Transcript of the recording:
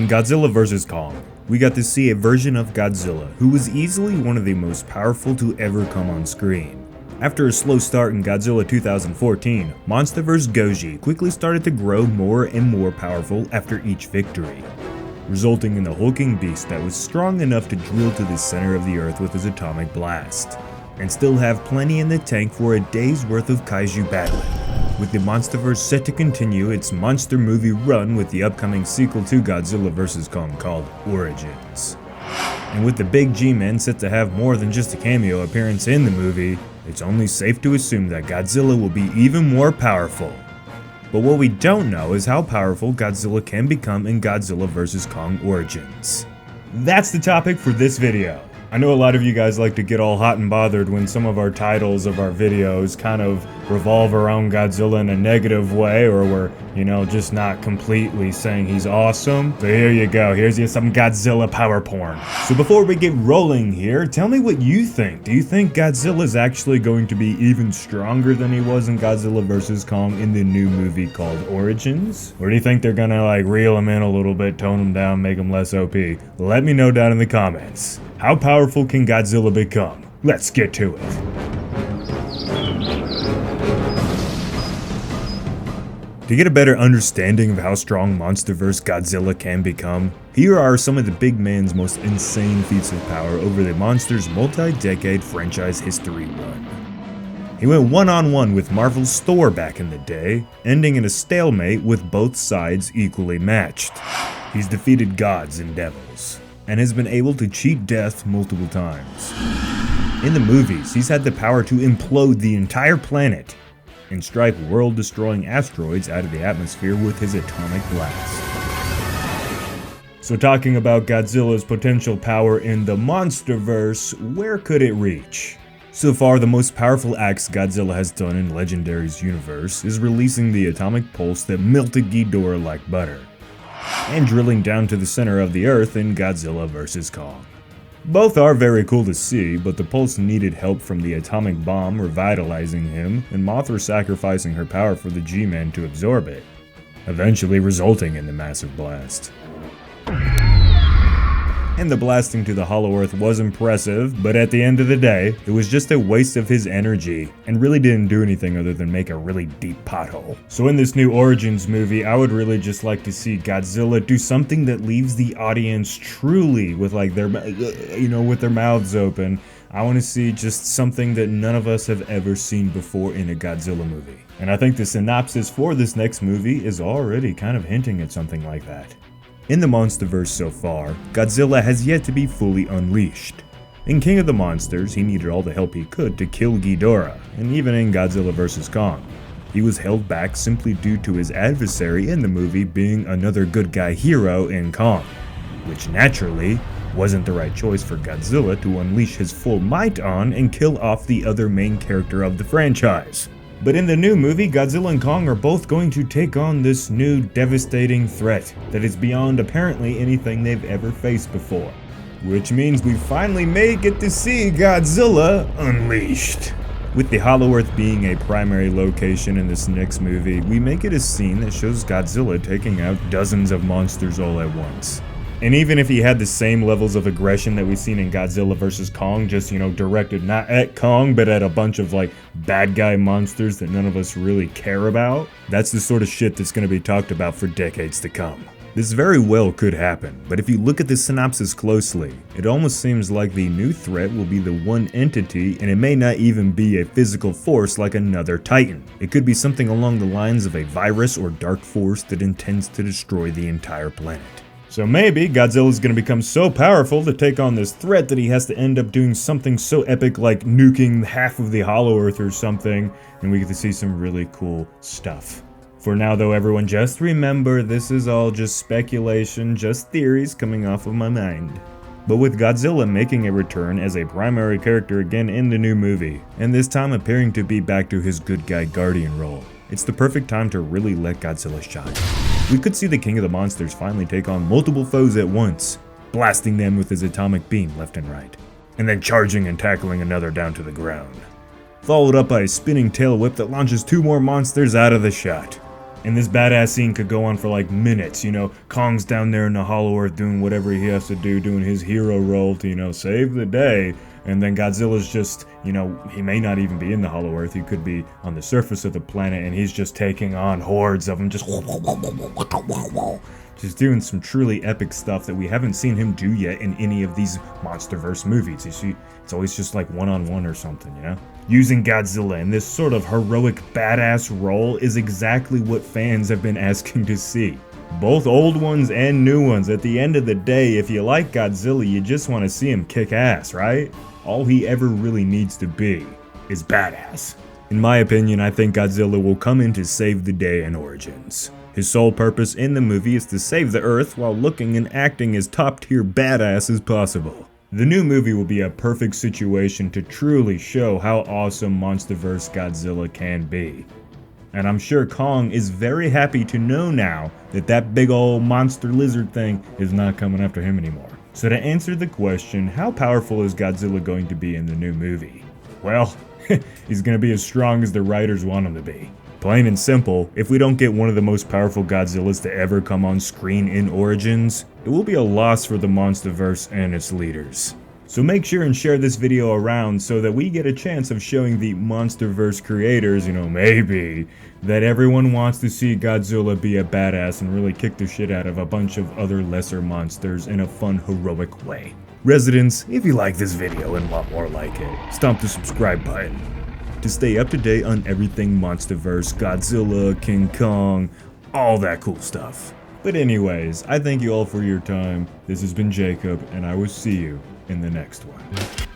In Godzilla vs. Kong, we got to see a version of Godzilla who was easily one of the most powerful to ever come on screen. After a slow start in Godzilla 2014, MonsterVerse Goji quickly started to grow more and more powerful after each victory, resulting in a hulking beast that was strong enough to drill to the center of the earth with his atomic blast, and still have plenty in the tank for a day's worth of kaiju battling. With the MonsterVerse set to continue its monster movie run with the upcoming sequel to Godzilla vs. Kong called Origins. And with the big G-Men set to have more than just a cameo appearance in the movie, it's only safe to assume that Godzilla will be even more powerful. But what we don't know is how powerful Godzilla can become in Godzilla vs. Kong Origins. That's the topic for this video. I know a lot of you guys like to get all hot and bothered when some of our titles of our videos kind of revolve around Godzilla in a negative way, or we're, just not completely saying he's awesome. So here you go, here's you some Godzilla power porn. So before we get rolling here, tell me what you think. Do you think Godzilla's actually going to be even stronger than he was in Godzilla vs. Kong in the new movie called Origins? Or do you think they're gonna reel him in a little bit, tone him down, make him less OP? Let me know down in the comments. How powerful can Godzilla become? Let's get to it. To get a better understanding of how strong MonsterVerse Godzilla can become, here are some of the big man's most insane feats of power over the monster's multi-decade franchise history run. He went one-on-one with Marvel's Thor back in the day, ending in a stalemate with both sides equally matched. He's defeated gods and devils, and has been able to cheat death multiple times. In the movies, he's had the power to implode the entire planet and strike world-destroying asteroids out of the atmosphere with his atomic blast. So talking about Godzilla's potential power in the MonsterVerse, where could it reach? So far, the most powerful acts Godzilla has done in Legendary's universe is releasing the atomic pulse that melted Ghidorah like butter, and drilling down to the center of the earth in Godzilla vs. Kong. Both are very cool to see, but the pulse needed help from the atomic bomb revitalizing him, and Mothra sacrificing her power for the G-Man to absorb it, eventually resulting in the massive blast. And the blasting to the Hollow Earth was impressive, but at the end of the day, it was just a waste of his energy, and really didn't do anything other than make a really deep pothole. So in this new Origins movie, I would really just like to see Godzilla do something that leaves the audience truly with their, with their mouths open. I want to see just something that none of us have ever seen before in a Godzilla movie. And I think the synopsis for this next movie is already kind of hinting at something like that. In the MonsterVerse so far, Godzilla has yet to be fully unleashed. In King of the Monsters, he needed all the help he could to kill Ghidorah, and even in Godzilla vs. Kong, he was held back simply due to his adversary in the movie being another good guy hero in Kong, which naturally wasn't the right choice for Godzilla to unleash his full might on and kill off the other main character of the franchise. But in the new movie, Godzilla and Kong are both going to take on this new devastating threat that is beyond apparently anything they've ever faced before. Which means we finally may get to see Godzilla unleashed. With the Hollow Earth being a primary location in this next movie, we may get a scene that shows Godzilla taking out dozens of monsters all at once. And even if he had the same levels of aggression that we've seen in Godzilla vs. Kong, just, directed not at Kong, but at a bunch of, bad guy monsters that none of us really care about, that's the sort of shit that's going to be talked about for decades to come. This very well could happen, but if you look at the synopsis closely, it almost seems like the new threat will be the one entity, and it may not even be a physical force like another Titan. It could be something along the lines of a virus or dark force that intends to destroy the entire planet. So maybe Godzilla's gonna become so powerful to take on this threat that he has to end up doing something so epic like nuking half of the Hollow Earth or something, and we get to see some really cool stuff. For now though, everyone, just remember this is all just speculation, just theories coming off of my mind. But with Godzilla making a return as a primary character again in the new movie, and this time appearing to be back to his good guy guardian role, it's the perfect time to really let Godzilla shine. We could see the King of the Monsters finally take on multiple foes at once, blasting them with his atomic beam left and right, and then charging and tackling another down to the ground. Followed up by a spinning tail whip that launches two more monsters out of the shot. And this badass scene could go on for like minutes, you know. Kong's down there in the Hollow Earth doing whatever he has to do, doing his hero role to, you know, save the day. And then Godzilla's just, you know, he may not even be in the Hollow Earth. He could be on the surface of the planet, and he's just taking on hordes of them, just doing some truly epic stuff that we haven't seen him do yet in any of these MonsterVerse movies. You see, it's always just like one-on-one or something, you know? Using Godzilla in this sort of heroic badass role is exactly what fans have been asking to see. Both old ones and new ones. At the end of the day, if you like Godzilla, you just want to see him kick ass, right? All he ever really needs to be is badass. In my opinion, I think Godzilla will come in to save the day in Origins. His sole purpose in the movie is to save the Earth while looking and acting as top-tier badass as possible. The new movie will be a perfect situation to truly show how awesome MonsterVerse Godzilla can be. And I'm sure Kong is very happy to know now that that big old monster lizard thing is not coming after him anymore. So to answer the question, how powerful is Godzilla going to be in the new movie? Well, he's going to be as strong as the writers want him to be. Plain and simple, if we don't get one of the most powerful Godzillas to ever come on screen in Origins, it will be a loss for the MonsterVerse and its leaders. So make sure and share this video around so that we get a chance of showing the MonsterVerse creators, you know, maybe, that everyone wants to see Godzilla be a badass and really kick the shit out of a bunch of other lesser monsters in a fun, heroic way. Residents, if you like this video and want more like it, stomp the subscribe button to stay up to date on everything MonsterVerse, Godzilla, King Kong, all that cool stuff. But anyways, I thank you all for your time. This has been Jacob, and I will see you in the next one.